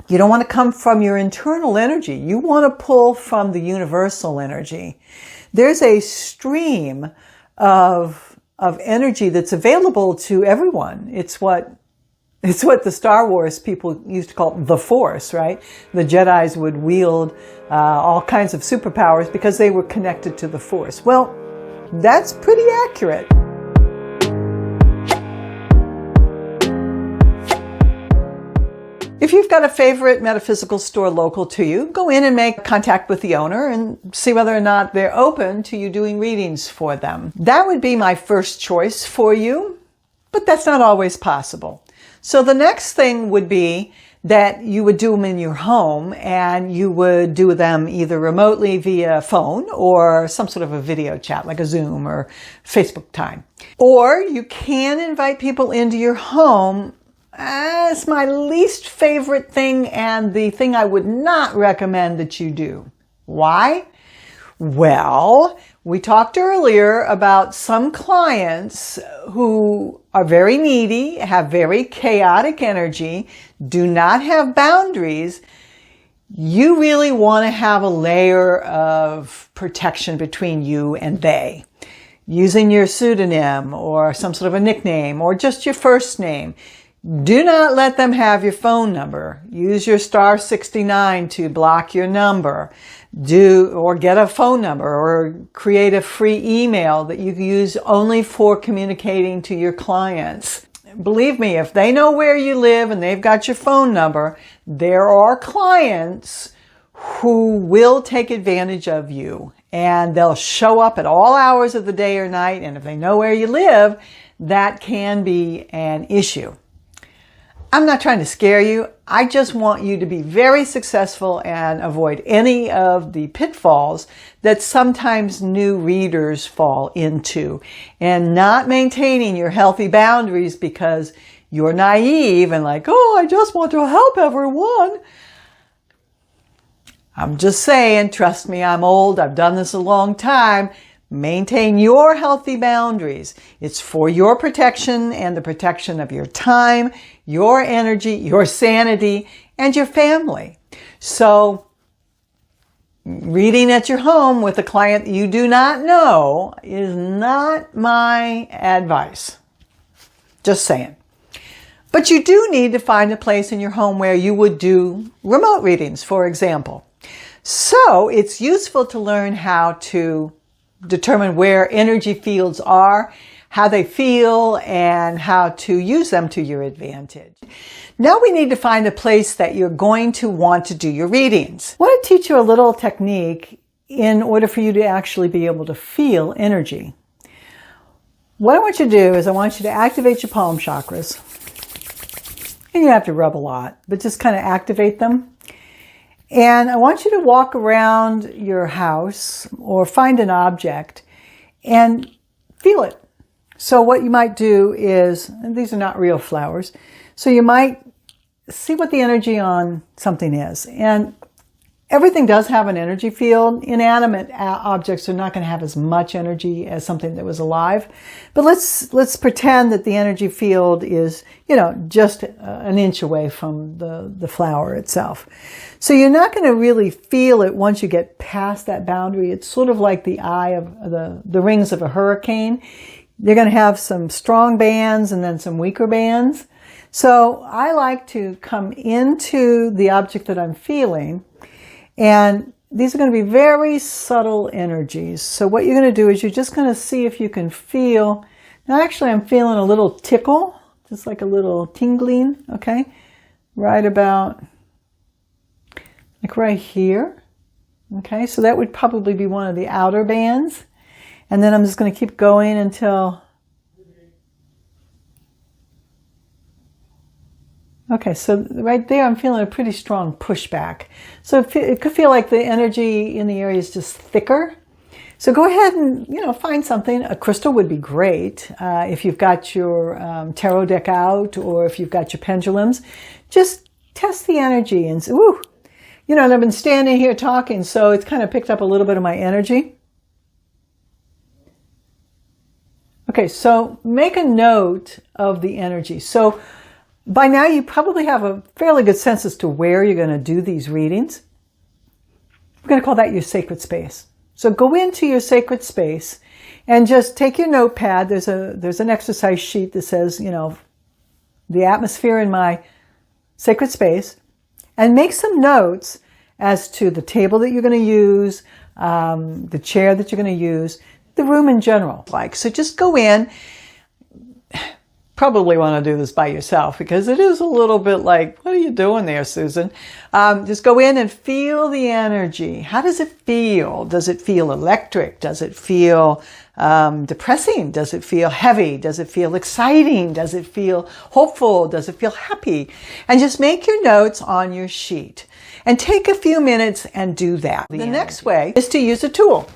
You don't want to come from your internal energy. You want to pull from the universal energy. There's a stream of energy that's available to everyone. It's what the Star Wars people used to call the Force, right? The Jedis would wield all kinds of superpowers because they were connected to the Force. Well, that's pretty accurate. If you've got a favorite metaphysical store local to you, go in and make contact with the owner and see whether or not they're open to you doing readings for them. That would be my first choice for you, but that's not always possible. So the next thing would be that you would do them in your home, and you would do them either remotely via phone or some sort of a video chat like a Zoom or Facebook time. Or you can invite people into your home. It's my least favorite thing and the thing I would not recommend that you do. Why? Well, we talked earlier about some clients who are very needy, have very chaotic energy, do not have boundaries. You really want to have a layer of protection between you and they. Using your pseudonym or some sort of a nickname or just your first name. Do not let them have your phone number. Use your star 69 to block your number. Or get a phone number or create a free email that you can use only for communicating to your clients. Believe me, if they know where you live and they've got your phone number, there are clients who will take advantage of you, and they'll show up at all hours of the day or night. And if they know where you live, that can be an issue. I'm not trying to scare you. I just want you to be very successful and avoid any of the pitfalls that sometimes new readers fall into, and not maintaining your healthy boundaries because you're naive and like, oh, I just want to help everyone. I'm just saying, trust me, I'm old. I've done this a long time. Maintain your healthy boundaries. It's for your protection and the protection of your time, your energy, your sanity, and your family. So, reading at your home with a client you do not know is not my advice. Just saying. But you do need to find a place in your home where you would do remote readings, for example. So, it's useful to learn how to determine where energy fields are, how they feel, and how to use them to your advantage. Now we need to find a place that you're going to want to do your readings. I want to teach you a little technique in order for you to actually be able to feel energy. What I want you to do is I want you to activate your palm chakras. And you have to rub a lot, but just kind of activate them. And I want you to walk around your house or find an object and feel it. So what you might do is, and these are not real flowers, so you might see what the energy on something is. And everything does have an energy field. Inanimate objects are not going to have as much energy as something that was alive. But let's pretend that the energy field is, just an inch away from the flower itself. So you're not going to really feel it once you get past that boundary. It's sort of like the eye of the rings of a hurricane. They're going to have some strong bands and then some weaker bands. So I like to come into the object that I'm feeling, and these are going to be very subtle energies. So what you're going to do is you're just going to see if you can feel. Now actually I'm feeling a little tickle, just like a little tingling, okay? Right about, like right here. Okay, so that would probably be one of the outer bands. And then I'm just going to keep going until, okay, so right there I'm feeling a pretty strong pushback. So it could feel like the energy in the area is just thicker. So go ahead and, find something. A crystal would be great. If you've got your tarot deck out or if you've got your pendulums, just test the energy and say, ooh, and I've been standing here talking, so it's kind of picked up a little bit of my energy. Okay, so make a note of the energy. So By now you probably have a fairly good sense as to where you're going to do these readings. We're going to call that your sacred space. So go into your sacred space and just take your notepad. There's an exercise sheet that says, the atmosphere in my sacred space, and make some notes as to the table that you're going to use, the chair that you're going to use, the room in general. So just go in. Probably want to do this by yourself because it is a little bit like, what are you doing there, Susan? Just go in and feel the energy. How does it feel? Does it feel electric? Does it feel depressing? Does it feel heavy? Does it feel exciting? Does it feel hopeful? Does it feel happy? And just make your notes on your sheet and take a few minutes and do that. The next way is to use a tool.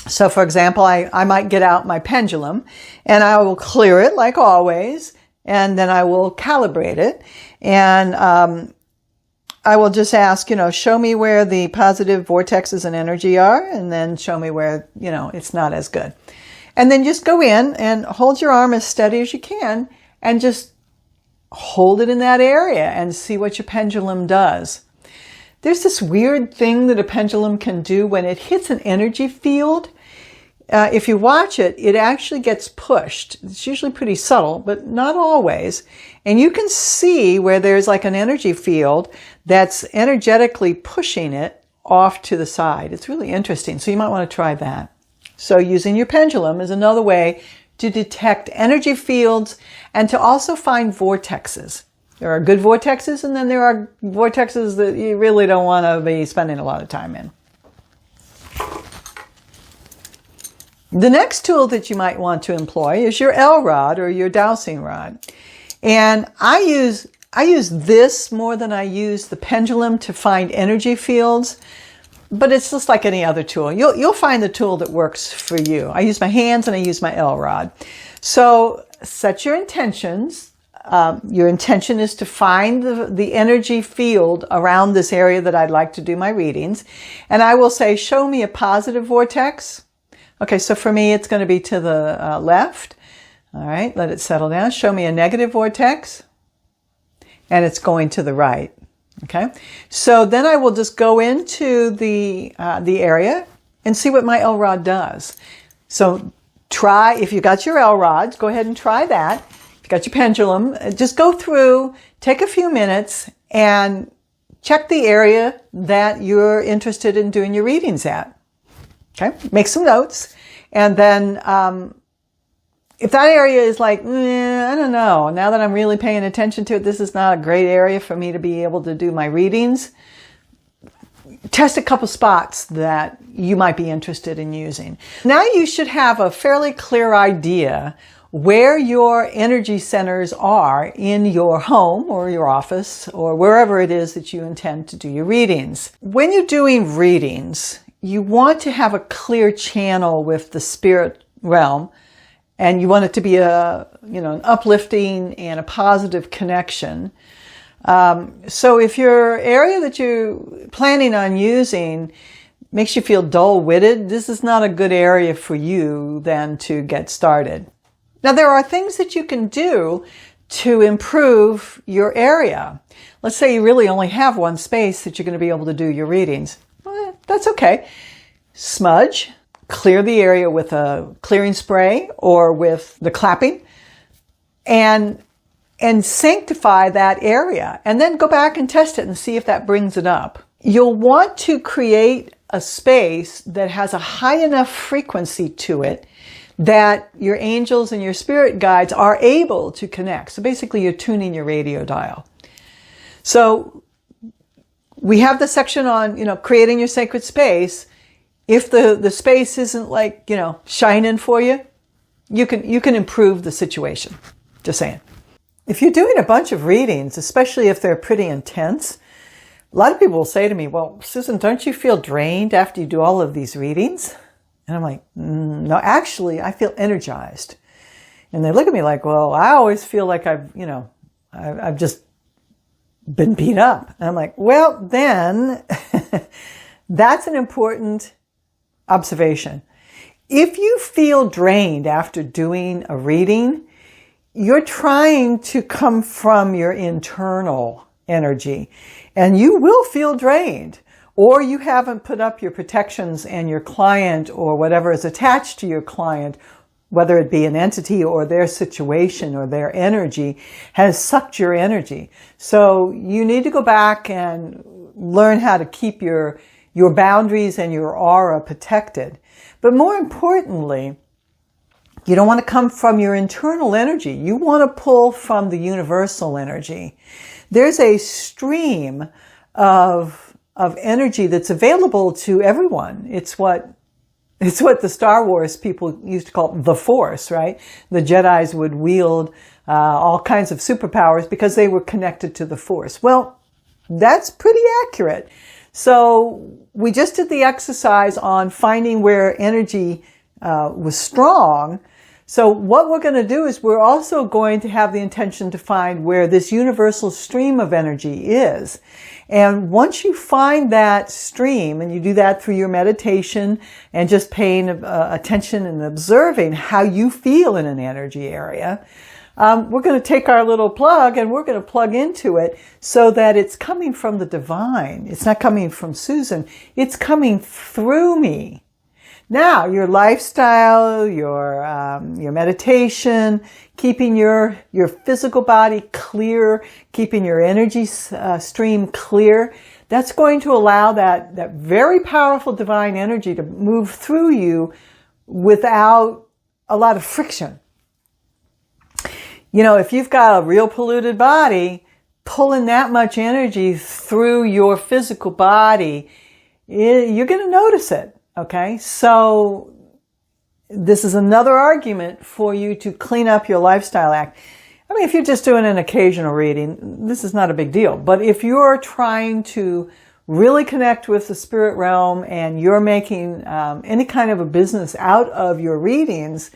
So for example, I might get out my pendulum and I will clear it like always, and then I will calibrate it. And I will just ask, show me where the positive vortexes and energy are, and then show me where, it's not as good. And then just go in and hold your arm as steady as you can and just hold it in that area and see what your pendulum does. There's this weird thing that a pendulum can do when it hits an energy field. If you watch it, it actually gets pushed. It's usually pretty subtle, but not always. And you can see where there's like an energy field that's energetically pushing it off to the side. It's really interesting. So you might want to try that. So using your pendulum is another way to detect energy fields and to also find vortexes. There are good vortexes, and then there are vortexes that you really don't want to be spending a lot of time in. The next tool that you might want to employ is your L rod or your dowsing rod. And I use this more than I use the pendulum to find energy fields, but it's just like any other tool. You'll find the tool that works for you. I use my hands and I use my L rod. So set your intentions. Your intention is to find the energy field around this area that I'd like to do my readings. And I will say, show me a positive vortex. Okay, so for me, it's going to be to the left. All right, let it settle down. Show me a negative vortex. And it's going to the right. Okay, so then I will just go into the area and see what my L rod does. So try, if you got your L rods, go ahead and try that. If you got your pendulum, just go through, take a few minutes and check the area that you're interested in doing your readings at. Okay, make some notes. And then if that area is like, I don't know, now that I'm really paying attention to it, this is not a great area for me to be able to do my readings, test a couple spots that you might be interested in using. Now you should have a fairly clear idea where your energy centers are in your home or your office or wherever it is that you intend to do your readings. When you're doing readings, you want to have a clear channel with the spirit realm, and you want it to be an uplifting and a positive connection. So if your area that you're planning on using makes you feel dull-witted, this is not a good area for you then to get started. Now, there are things that you can do to improve your area. Let's say you really only have one space that you're going to be able to do your readings. That's okay. Smudge, clear the area with a clearing spray or with the clapping, and sanctify that area. And then go back and test it and see if that brings it up. You'll want to create a space that has a high enough frequency to it that your angels and your spirit guides are able to connect. So basically you're tuning your radio dial. So we have the section on, creating your sacred space. If the space isn't like, shining for you, you can improve the situation. Just saying. If you're doing a bunch of readings, especially if they're pretty intense, a lot of people will say to me, well, Susan, don't you feel drained after you do all of these readings? And I'm like, no, actually, I feel energized. And they look at me like, well, I always feel like I've just been beat up. And I'm like, well, then that's an important observation. If you feel drained after doing a reading, you're trying to come from your internal energy, and you will feel drained, or you haven't put up your protections and your client or whatever is attached to your client, whether it be an entity or their situation or their energy, has sucked your energy. So you need to go back and learn how to keep your boundaries and your aura protected. But more importantly, you don't want to come from your internal energy. You want to pull from the universal energy. There's a stream of energy that's available to everyone. It's what the Star Wars people used to call the Force, right? The Jedis would wield all kinds of superpowers because they were connected to the Force. Well, that's pretty accurate. So we just did the exercise on finding where energy was strong. So what we're going to do is we're also going to have the intention to find where this universal stream of energy is. And once you find that stream, and you do that through your meditation and just paying attention and observing how you feel in an energy area, we're going to take our little plug and we're going to plug into it so that it's coming from the divine. It's not coming from Susan. It's coming through me. Now, your lifestyle, your meditation, keeping your physical body clear, keeping your energy stream clear, that's going to allow that very powerful divine energy to move through you without a lot of friction. You know, if you've got a real polluted body, pulling that much energy through your physical body, you're going to notice it. Okay, so this is another argument for you to clean up your lifestyle act. I mean, if you're just doing an occasional reading, this is not a big deal. But if you're trying to really connect with the spirit realm and you're making any kind of a business out of your readings,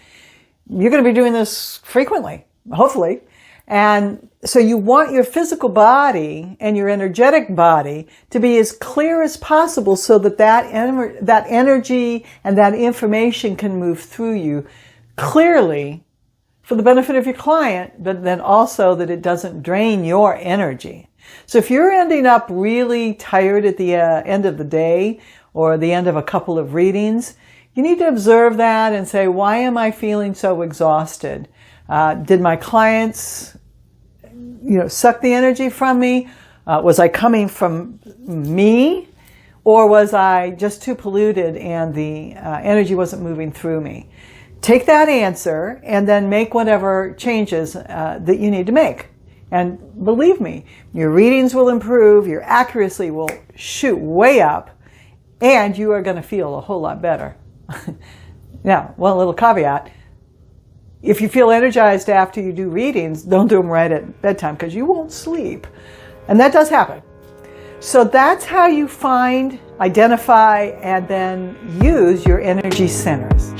you're going to be doing this frequently, hopefully. And so you want your physical body and your energetic body to be as clear as possible so that that energy and that information can move through you clearly for the benefit of your client, but then also that it doesn't drain your energy. So if you're ending up really tired at the end of the day or the end of a couple of readings, you need to observe that and say, why am I feeling so exhausted? Did my clients, suck the energy from me? Was I coming from me? Or was I just too polluted and the energy wasn't moving through me? Take that answer and then make whatever changes that you need to make. And believe me, your readings will improve, your accuracy will shoot way up, and you are going to feel a whole lot better. Now, one little caveat. If you feel energized after you do readings, don't do them right at bedtime because you won't sleep. And that does happen. So that's how you find, identify, and then use your energy centers.